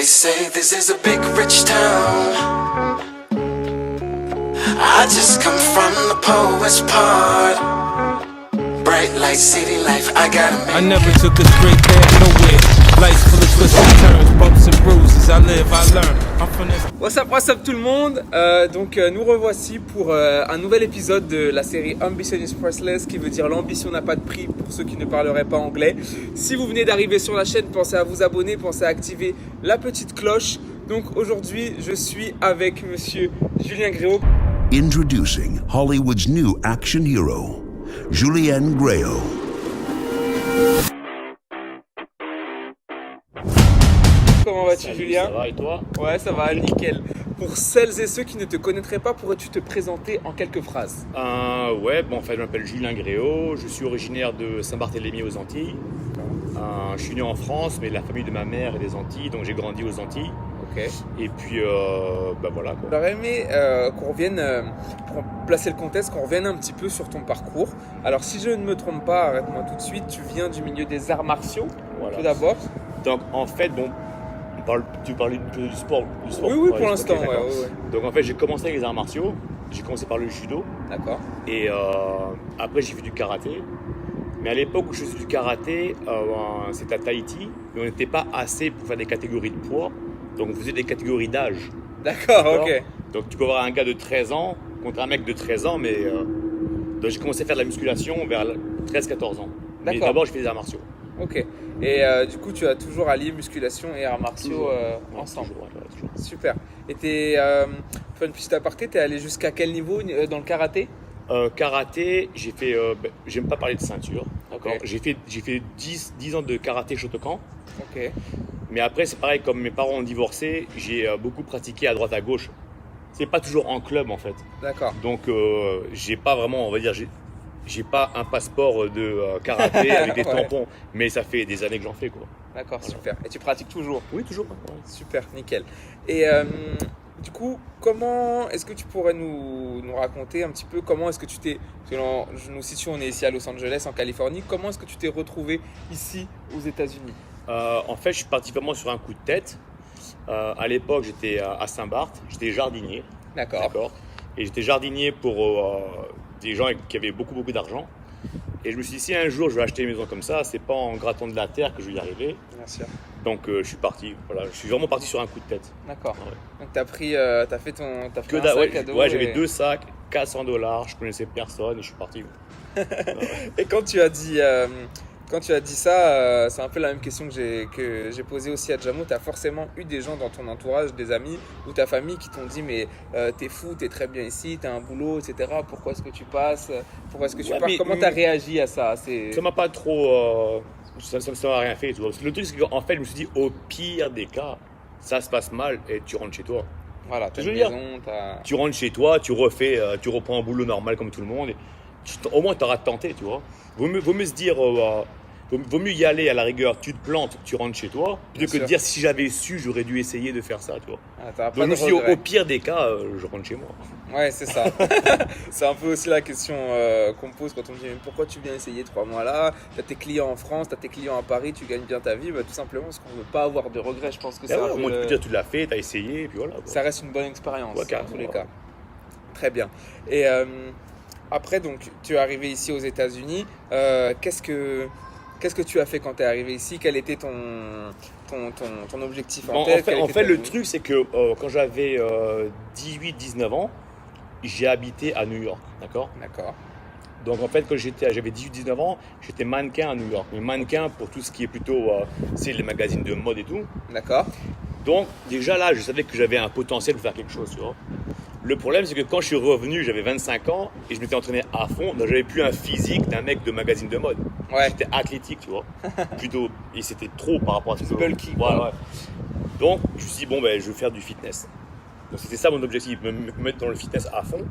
They say this is a big rich town. I just come from the poet's part. Bright light, city life, I gotta make I never took a straight path nowhere. Life's full of twists and turns, bumps and bruises. I live, I learn. I'm from this. What's up tout le monde. Nous revoici pour un nouvel épisode de la série Ambition is Priceless, qui veut dire l'ambition n'a pas de prix pour ceux qui ne parleraient pas anglais. Si vous venez d'arriver sur la chaîne, pensez à vous abonner, pensez à activer la petite cloche. Donc aujourd'hui, je suis avec monsieur Julien Gréau. Introducing Hollywood's new action hero, Julien Greo. Comment vas-tu, Julien? Ça va et toi? Ouais, ça va, nickel. Pour celles et ceux qui ne te connaîtraient pas, pourrais-tu te présenter en quelques phrases? Je m'appelle Julien Gréau, je suis originaire de Saint-Barthélemy aux Antilles. Je suis né en France, mais la famille de ma mère est des Antilles, donc j'ai grandi aux Antilles. Ok. Et puis, voilà quoi. J'aurais aimé qu'on revienne, pour placer le contexte, qu'on revienne un petit peu sur ton parcours. Alors, si je ne me trompe pas, arrête-moi tout de suite, tu viens du milieu des arts martiaux, Voilà. tout d'abord. Donc en fait, tu parlais du sport. Oui, pour Ok, l'instant, d'accord. ouais. Donc en fait, j'ai commencé avec les arts martiaux. J'ai commencé par le judo. D'accord. Et après, j'ai fait du karaté. Mais à l'époque où je faisais du karaté, c'était à Tahiti. Mais on n'était pas assez pour faire des catégories de poids. Donc on faisait des catégories d'âge. D'accord, ok. Donc tu peux avoir un gars de 13 ans contre un mec de 13 ans. Mais donc j'ai commencé à faire de la musculation vers 13-14 ans. Mais D'accord. d'abord, je fais des arts martiaux. Ok. Et du coup, tu as toujours allié musculation et arts martiaux ensemble. Toujours. Super. Et fais une petite aparté, t'es allé jusqu'à quel niveau dans le karaté? Karaté, j'ai fait. J'aime pas parler de ceinture. D'accord. Ok. J'ai fait 10 ans de karaté Shotokan. Ok. Mais après, c'est pareil, comme mes parents ont divorcé, j'ai beaucoup pratiqué à droite à gauche. C'est pas toujours en club en fait. D'accord. Donc, j'ai pas vraiment, on va dire, j'ai pas un passeport de karaté avec des Ouais. tampons. Mais ça fait des années que j'en fais quoi. D'accord, Voilà. super. Et tu pratiques toujours? Oui, toujours. Super, nickel. Et du coup, comment est-ce que tu pourrais nous raconter un petit peu comment est-ce que tu t'es, nous situons, on est ici à Los Angeles en Californie, comment est-ce que tu t'es retrouvé ici aux États-Unis? En fait, je suis parti vraiment sur un coup de tête. À l'époque, j'étais à Saint-Barth, j'étais jardinier. D'accord. Et j'étais jardinier pour des gens qui avaient beaucoup d'argent. Et je me suis dit, si un jour je vais acheter une maison comme ça, c'est pas en grattant de la terre que je vais y arriver. Bien sûr. Donc je suis parti. Voilà, je suis vraiment parti sur un coup de tête. D'accord. Ouais. Donc t'as fait un sac à dos. J'avais 2 sacs, $400, je connaissais personne et je suis parti. Et quand tu as dit ça, c'est un peu la même question que j'ai posée aussi à Jamo. Tu as forcément eu des gens dans ton entourage, des amis ou ta famille qui t'ont dit mais t'es fou, t'es très bien ici, t'as un boulot, etc. Pourquoi est-ce que tu passes? Pourquoi est-ce que tu pars? Comment tu as réagi à ça? Ça m'a pas trop... ça m'a rien fait. Tu vois. Parce que le truc, c'est qu'en fait, je me suis dit, au pire des cas, ça se passe mal et tu rentres chez toi. Voilà, t'as Je une veux dire, maison, Tu rentres chez toi, tu reprends un boulot normal comme tout le monde. Et au moins, tu auras tenté, tu vois. Vaut mieux se dire... Vaut mieux y aller à la rigueur, tu te plantes, tu rentres chez toi, plutôt que de dire si j'avais su, j'aurais dû essayer de faire ça, tu vois. T'as pas Donc je me de suis dit, regret. au pire des cas, je rentre chez moi. Ouais, c'est ça. C'est un peu aussi la question qu'on me pose quand on me dit mais pourquoi tu viens essayer 3 mois là? T'as tes clients en France, t'as tes clients à Paris, tu gagnes bien ta vie. Tout simplement parce qu'on veut pas avoir de regrets. Je pense que c'est un Au peu moins, tu peux dire, tu l'as fait, tu as essayé, et puis voilà. Quoi. ça reste une bonne expérience Ouais, dans tous les carrément, cas. Très bien. Et après, donc, tu es arrivé ici aux États-Unis. Qu'est-ce que tu as fait quand tu es arrivé ici? Quel était ton objectif en tête? En fait, le truc, c'est que quand j'avais 18-19 ans, j'ai habité à New York, d'accord? D'accord. Donc en fait, quand j'avais 18-19 ans, j'étais mannequin à New York. Mais mannequin pour tout ce qui est plutôt, c'est les magazines de mode et tout. D'accord. Donc déjà là, je savais que j'avais un potentiel pour faire quelque chose, tu vois. Le problème, c'est que quand je suis revenu, j'avais 25 ans et je m'étais entraîné à fond. Donc j'avais plus un physique d'un mec de magazine de mode. Ouais. J'étais athlétique, tu vois. Plutôt, et c'était trop par rapport à ce que bulky, Ouais, quoi. ouais. Donc je me suis dit, je vais faire du fitness. Donc c'était ça mon objectif, me mettre dans le fitness à fond.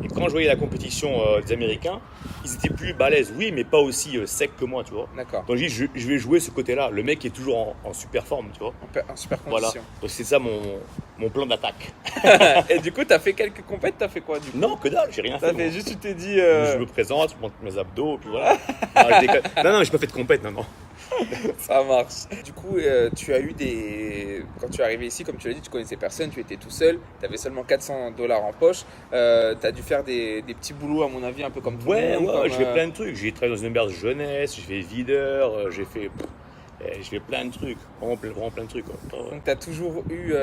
Et quand je voyais la compétition des Américains, ils étaient plus balèzes, oui, mais pas aussi secs que moi, tu vois. D'accord. Donc j'ai dit, je vais jouer ce côté-là. Le mec est toujours en super forme, tu vois. En super Voilà. condition. Donc c'est ça mon plan d'attaque. Et du coup, tu as fait quelques compètes, tu as fait quoi du coup? Non, que dalle, j'ai rien fait. T'as moi. fait juste, tu t'es dit. Je me présente, je monte mes abdos, puis voilà. Non, j'ai pas fait de compète, non. Ça marche. Du coup, tu as eu quand tu es arrivé ici, comme tu l'as dit, tu connaissais personne, tu étais tout seul, tu avais seulement $400 en poche. Tu as dû faire des petits boulots, à mon avis, un peu comme tout le monde. Ouais, j'ai fait plein de trucs. J'ai travaillé dans une auberge jeunesse, j'ai fait videur, j'ai fait plein de trucs. Vraiment plein de trucs. Quoi. Donc, tu as toujours eu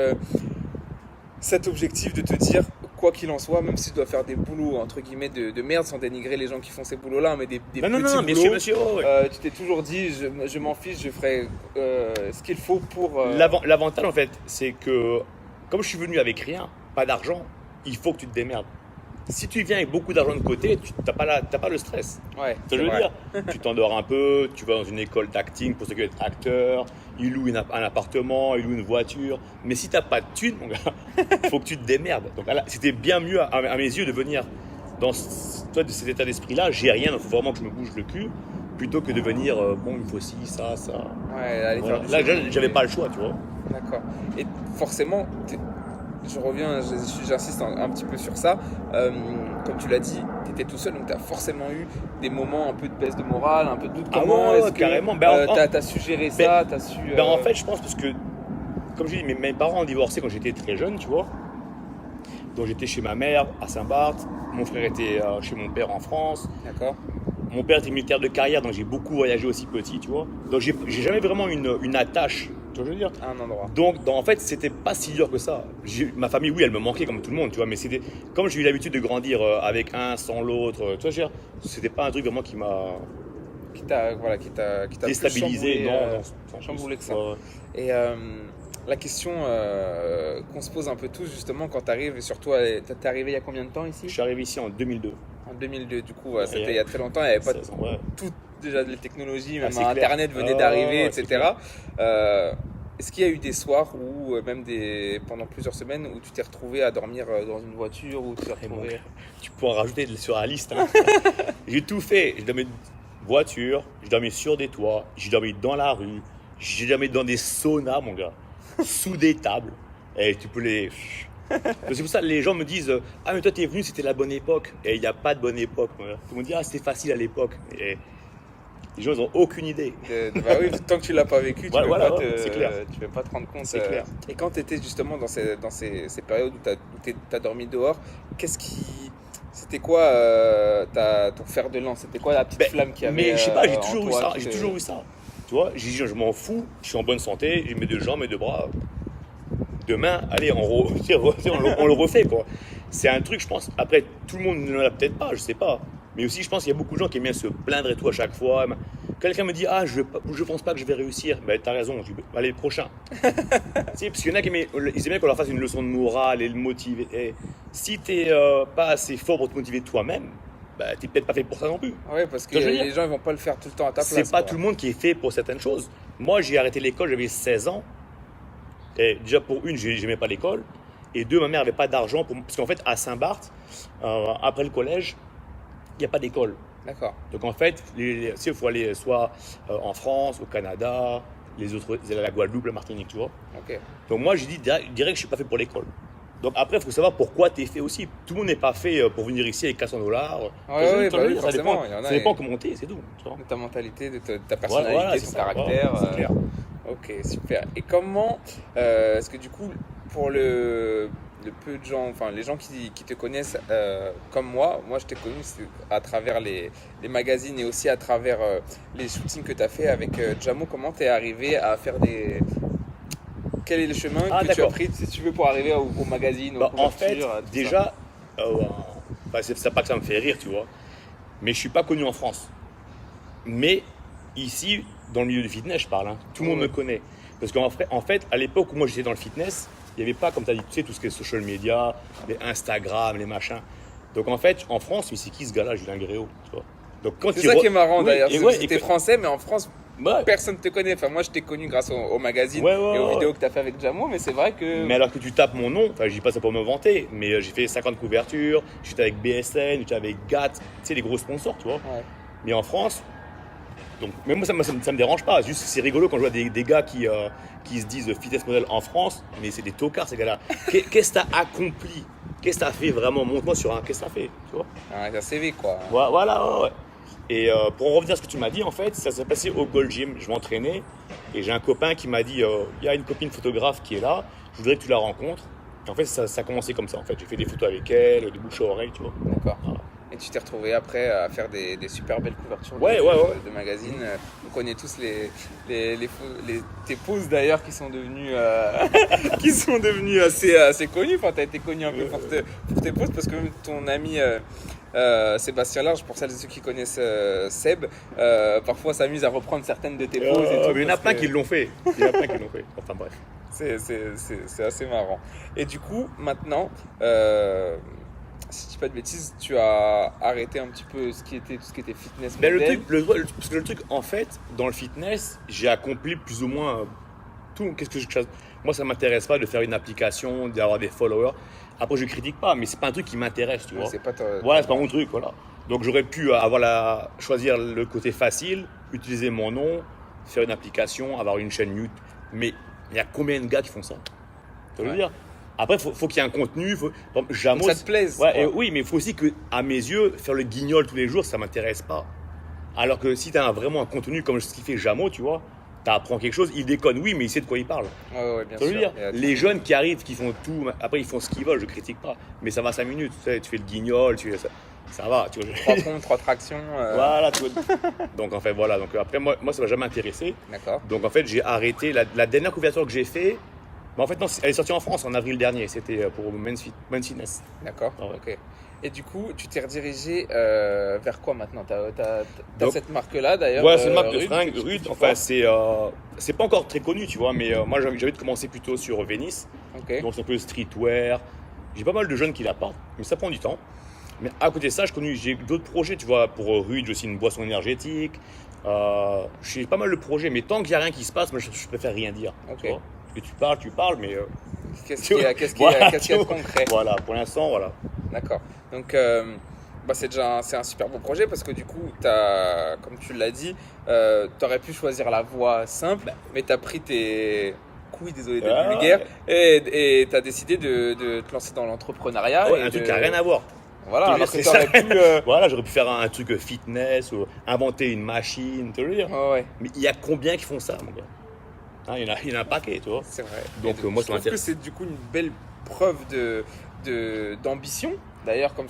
cet objectif de te dire, quoi qu'il en soit, même si tu dois faire des boulots entre guillemets de merde, sans dénigrer les gens qui font ces boulots-là, mais des petits boulots, monsieur, ouais. Tu t'es toujours dit, je m'en fiche, je ferai ce qu'il faut pour... L'avantage, en fait, c'est que comme je suis venu avec rien, pas d'argent, il faut que tu te démerdes. Si tu viens avec beaucoup d'argent de côté, tu n'as pas le stress. Ouais, Ça veut dire, tu t'endors un peu, tu vas dans une école d'acting pour ceux qui veulent être acteurs, ils louent un appartement, ils louent une voiture. Mais si tu n'as pas de thunes, mon gars, il faut que tu te démerdes. Donc c'était bien mieux à mes yeux de venir dans cet état d'esprit-là. J'ai rien, donc il faut vraiment que je me bouge le cul, plutôt que de venir, bon, il faut ci, ça. Ouais, aller Voilà. faire du Là, j'avais pas le choix, tu vois. D'accord. Et forcément, je reviens, j'insiste un petit peu sur ça. Comme tu l'as dit, tu étais tout seul, donc tu as forcément eu des moments un peu de baisse de morale, un peu de doute. Comment est-ce que carrément. tu as su gérer ça, t'as su, En fait, je pense parce que, comme je dis, mes parents ont divorcé quand j'étais très jeune, tu vois. Donc j'étais chez ma mère à Saint-Barth, mon frère était chez mon père en France. D'accord. Mon père était militaire de carrière, donc j'ai beaucoup voyagé aussi petit, tu vois. Donc j'ai jamais vraiment une attache, tu vois ce que je veux dire. À un endroit. Donc en fait, c'était pas si dur que ça. Ma famille, oui, elle me manquait comme tout le monde, tu vois. Mais c'était comme j'ai eu l'habitude de grandir avec un sans l'autre, tu vois, je veux dire, c'était pas un truc vraiment qui m'a Qui t'a déstabilisé, chamboulé que ça. Ouais. Et la question qu'on se pose un peu tous, justement, quand tu arrives, et surtout, t'es arrivé il y a combien de temps ici? Je suis arrivé ici en 2002. En 2002, du coup, c'était il y a très longtemps, il n'y avait pas toutes déjà les technologies, même Internet venait d'arriver, etc. Est-ce qu'il y a eu des soirs ou même pendant plusieurs semaines où tu t'es retrouvé à dormir dans une voiture ou tu t'es retrouvé... Tu peux en rajouter sur la liste. Hein. J'ai tout fait. J'ai dormi dans voiture, j'ai dormi sur des toits, j'ai dormi dans la rue, j'ai dormi dans des saunas, mon gars, sous des tables. Et tu peux les... C'est pour ça que les gens me disent « Ah mais toi t'es venu, c'était la bonne époque ». Et il n'y a pas de bonne époque. Tout le monde dit « Ah c'était facile à l'époque ». Et les gens ils n'ont aucune idée. Bah oui, tant que tu ne l'as pas vécu, tu ne peux pas te rendre compte. C'est clair. Et quand tu étais justement dans ces périodes où tu as dormi dehors, c'était quoi ton fer de lance? C'était quoi la petite flamme qu'il y avait? Mais je sais pas, j'ai toujours eu ça. Tu vois, j'ai dit je m'en fous, je suis en bonne santé, j'ai mes deux jambes, mes deux bras. Demain, allez, on le refait, quoi. C'est un truc, je pense, après, tout le monde ne l'a peut-être pas, je sais pas. Mais aussi, je pense qu'il y a beaucoup de gens qui aiment bien se plaindre et tout à chaque fois. Quelqu'un me dit, ah, je pense pas que je vais réussir. Ben, t'as raison, allez, le prochain. Parce qu'il y en a qui aiment bien qu'on leur fasse une leçon de morale et le motiver. Et si t'es pas assez fort pour te motiver toi-même, ben, t'es peut-être pas fait pour ça non plus. Oui, parce que les gens ne vont pas le faire tout le temps à ta place. C'est pas tout le monde qui est fait pour certaines choses. Moi, j'ai arrêté l'école, j'avais 16 ans. Et déjà, pour une, j'aimais pas l'école. Et deux, ma mère n'avait pas d'argent. Parce qu'en fait, à Saint-Barth, après le collège, il n'y a pas d'école. D'accord. Donc en fait, il faut aller soit en France, au Canada, la Guadeloupe, la Martinique, tu vois. Okay. Donc moi, j'ai dit direct que je ne suis pas fait pour l'école. Donc après, il faut savoir pourquoi tu es fait aussi. Tout le monde n'est pas fait pour venir ici avec $400. Oui, forcément. Ça dépend comment tu es, c'est tout. Tu vois. De ta mentalité, de ta personnalité, de ton caractère. C'est clair. Ok, super. Et comment est-ce que du coup, pour le peu de gens, enfin les gens qui te connaissent comme moi je t'ai connu à travers les magazines et aussi à travers les shootings que tu as fait avec Jamo. Comment tu es arrivé à faire Quel est le chemin que tu as pris, si tu veux, pour arriver au magazine, en fait, déjà, c'est pas que ça me fait rire, tu vois, mais je suis pas connu en France. Mais ici, dans le milieu du fitness, je parle, hein, tout le monde me connaît. Parce qu'en fait, à l'époque où moi j'étais dans le fitness, il n'y avait pas, comme tu as dit, tu sais, tout ce qui est social media, les Instagram, les machins. Donc en fait, en France, mais c'est qui ce gars-là, Julien Gréaud, tu vois. Donc, c'est ça qui est marrant d'ailleurs, c'était français, mais en France, personne ne te connaît. Enfin, moi, je t'ai connu grâce au magazine et aux vidéos que tu as fait avec Jamo, mais c'est vrai que... Mais alors que tu tapes mon nom, enfin, je dis pas ça pour me vanter, mais j'ai fait 50 couvertures, j'étais avec BSN, j'étais avec GAT, tu sais, les gros sponsors, tu vois. Ouais. Mais en France... Donc, même moi, ça me dérange pas. Juste, c'est rigolo quand je vois des gars qui se disent fitness model en France, mais c'est des tocards, ces gars-là. Qu'est-ce que tu as accompli? Qu'est-ce que tu as fait vraiment? Montre-moi sur qu'est-ce que tu as fait, tu vois? Un CV, quoi. Voilà, ouais. Et pour en revenir à ce que tu m'as dit, en fait, ça s'est passé au Gold Gym. Je m'entraînais et j'ai un copain qui m'a dit il y a une copine photographe qui est là, je voudrais que tu la rencontres. Et en fait, ça a commencé comme ça. En fait, j'ai fait des photos avec elle, de bouche à oreille, tu vois. D'accord. Voilà. Et tu t'es retrouvé après à faire des super belles couvertures Ouais. de magazines. On connaît tous tes poses d'ailleurs qui sont devenues, assez connues. Enfin, tu as été connu un peu pour tes poses parce que même ton ami Sébastien Large, pour celles et ceux qui connaissent Seb, parfois s'amuse à reprendre certaines de tes poses. Et tout, mais il y en a plein qui l'ont fait. Enfin bref. C'est assez marrant. Et du coup, maintenant, si je dis pas de bêtises, tu as arrêté un petit peu tout ce qui était fitness Ben, model. parce que le truc, en fait, dans le fitness, j'ai accompli plus ou moins tout. Moi, ça m'intéresse pas de faire une application, d'avoir des followers. Après, je critique pas, mais c'est pas un truc qui m'intéresse, tu vois. C'est pas Voilà, c'est pas mon truc, voilà. Donc, j'aurais pu choisir le côté facile, utiliser mon nom, faire une application, avoir une chaîne YouTube. Mais il y a combien de gars qui font ça? Tu veux dire? Après, faut qu'il y ait un contenu. Jamos, faut que ça te plaise. Ouais, oui, mais il faut aussi que, à mes yeux, faire le guignol tous les jours, ça m'intéresse pas. Alors que si tu as vraiment un contenu comme ce qu'il fait Jamo, tu vois, tu apprends quelque chose, il déconne, oui, mais il sait de quoi il parle. Ouais, bien Ça veut sûr. dire, les jeunes qui arrivent, qui font tout, après ils font ce qu'ils veulent, je critique pas, mais ça va 5 minutes, tu fais le guignol, ça va. Tu vois, 3 pompes, 3 tractions. Voilà, tu vois. Donc en fait, voilà. Donc après, moi ça m'a jamais intéressé. D'accord. Donc en fait, j'ai arrêté. La dernière couverture que j'ai fait, en fait, non, elle est sortie en France en avril dernier. C'était pour Men's Fitness. D'accord. Ah ouais. Ok. Et du coup, tu t'es redirigé vers quoi maintenant? T'as cette marque-là d'ailleurs. Ouais, c'est une marque de Rude, fringues. que tu Rude, fais enfin, fort. c'est pas encore très connu, tu vois, mais moi j'ai envie de commencer plutôt sur Venice. Ok. Donc c'est un peu streetwear. J'ai pas mal de jeunes qui la portent, mais ça prend du temps. Mais à côté de ça, j'ai d'autres projets, tu vois. Pour Rude, j'ai aussi une boisson énergétique. J'ai pas mal de projets, mais tant qu'il n'y a rien qui se passe, moi je préfère rien dire. Ok. Tu vois. Parce que tu parles, mais. Qu'est-ce qu'il y a de concret? Voilà, pour l'instant, voilà. D'accord. Donc, c'est un super beau projet parce que du coup, comme tu l'as dit, tu aurais pu choisir la voie simple, mais tu as pris tes couilles, désolé d'être vulgaire, et tu as décidé de te lancer dans l'entrepreneuriat. Ouais, un truc qui n'a rien à voir. Voilà, alors que C'est tu aurais pu. Voilà, j'aurais pu faire un truc fitness ou inventer une machine, tu veux dire. Ouais. Mais il y a combien qui font ça, mon gars? Hein, il y en a un paquet, tu vois. C'est vrai. Donc, Et moi, je ça trouve que m'intéresse. c'est du coup une belle preuve d'ambition. D'ailleurs, comme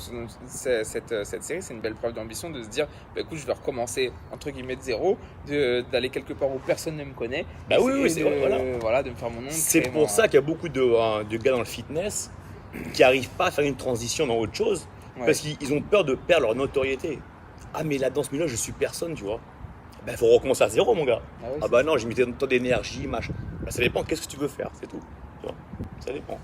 cette série, c'est une belle preuve d'ambition de se dire, écoute, je vais recommencer entre guillemets de zéro, d'aller quelque part où personne ne me connaît. Bah oui, essayer c'est vrai, voilà, de me faire mon nom. C'est pour ça qu'il y a beaucoup de gars dans le fitness qui n'arrivent pas à faire une transition dans autre chose parce qu'ils ont peur de perdre leur notoriété. Ah, mais là, dans ce milieu, je suis personne, tu vois. Ben, faut recommencer à zéro, mon gars. Ah oui, Non, j'ai mis tant d'énergie, machin. Ben, ça dépend, qu'est-ce que tu veux faire, c'est tout. Tu vois, ça dépend.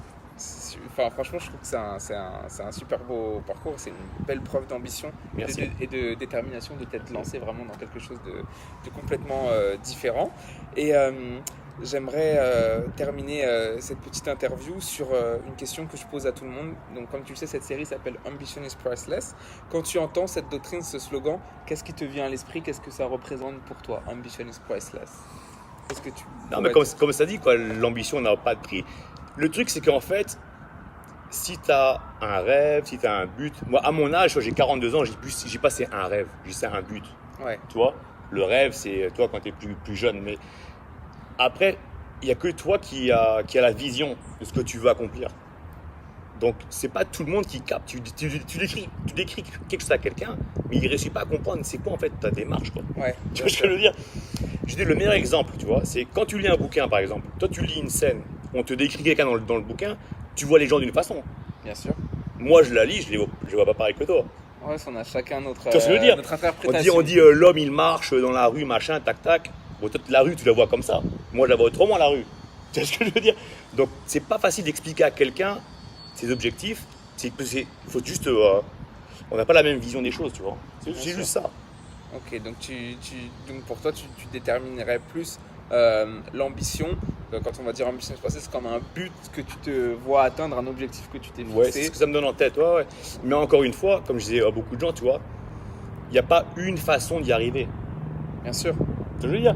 Enfin, franchement, je trouve que c'est un super beau parcours. C'est une belle preuve d'ambition et de détermination de t'être lancé vraiment dans quelque chose de complètement différent. Et j'aimerais terminer cette petite interview sur une question que je pose à tout le monde. Donc, comme tu le sais, cette série s'appelle Ambition is Priceless. Quand tu entends cette doctrine, ce slogan, qu'est-ce qui te vient à l'esprit? Qu'est-ce que ça représente pour toi, Ambition is Priceless? Qu'est-ce que tu... Non, mais comme ça dit, quoi, l'ambition n'a pas de prix. Le truc, c'est qu'en fait, si tu as un rêve, si tu as un but, moi, à mon âge, j'ai 42 ans, j'ai pas c'est un rêve, c'est un but. Ouais. Tu vois, le rêve, c'est toi quand tu es plus jeune. Mais après, il n'y a que toi qui a la vision de ce que tu veux accomplir. Donc, c'est pas tout le monde qui capte. Tu décris quelque chose à quelqu'un, mais il ne réussit pas à comprendre c'est quoi en fait ta démarche. Quoi. Ouais. Tu vois ce que je veux dire? Je dis le meilleur exemple, tu vois, c'est quand tu lis un bouquin par exemple. Toi, tu lis une scène, on te décrit quelqu'un dans le bouquin, tu vois les gens d'une façon. Bien sûr. Moi, je la lis, je les vois pas pareil que toi. Ouais, on a chacun notre, Tu vois ce que je veux dire? notre interprétation. On dit l'homme il marche dans la rue, machin, tac tac. Bon, toi, la rue, tu la vois comme ça. Moi, je la vois autrement la rue. Tu vois ce que je veux dire? Donc, c'est pas facile d'expliquer à quelqu'un ses objectifs. Il faut juste. On n'a pas la même vision des choses, tu vois. C'est juste ça. Ok, donc, donc pour toi, tu déterminerais plus l'ambition. Quand on va dire ambition, c'est comme un but que tu te vois atteindre, un objectif que tu t'es fixé. Ouais, c'est ce que ça me donne en tête. Ouais. Mais encore une fois, comme je disais à beaucoup de gens, tu vois, il n'y a pas une façon d'y arriver. Bien sûr. Je veux dire,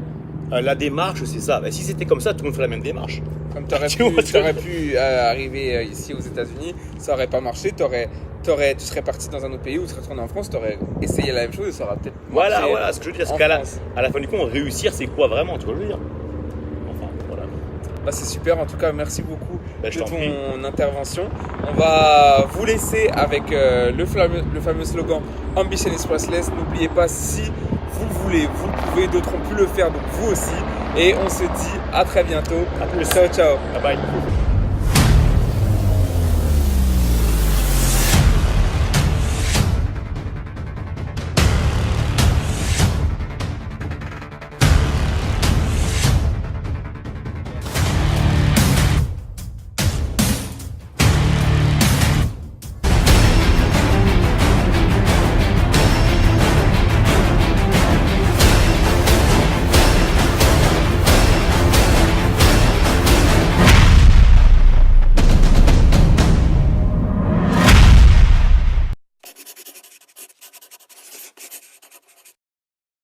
la démarche, c'est ça. Ben, si c'était comme ça, tout le monde ferait la même démarche. Comme tu aurais pu arriver ici aux États-Unis, ça n'aurait pas marché. Tu aurais tu serais parti dans un autre pays ou tu serais retourné en France, tu aurais essayé la même chose et ça aurait peut-être Voilà, marché voilà, ce que je veux dire, c'est en qu'à France. à la fin du compte, réussir, c'est quoi vraiment, tu vois ce que je veux dire? Enfin, voilà. Bah, c'est super, en tout cas merci beaucoup Bah, je de t'en ton intervention. On va vous laisser avec le fameux slogan Ambition is Priceless. N'oubliez pas, si vous le voulez, vous le pouvez, d'autres ont pu le faire, donc vous aussi. Et on se dit à très bientôt. À plus. Ciao, ciao. Bye bye.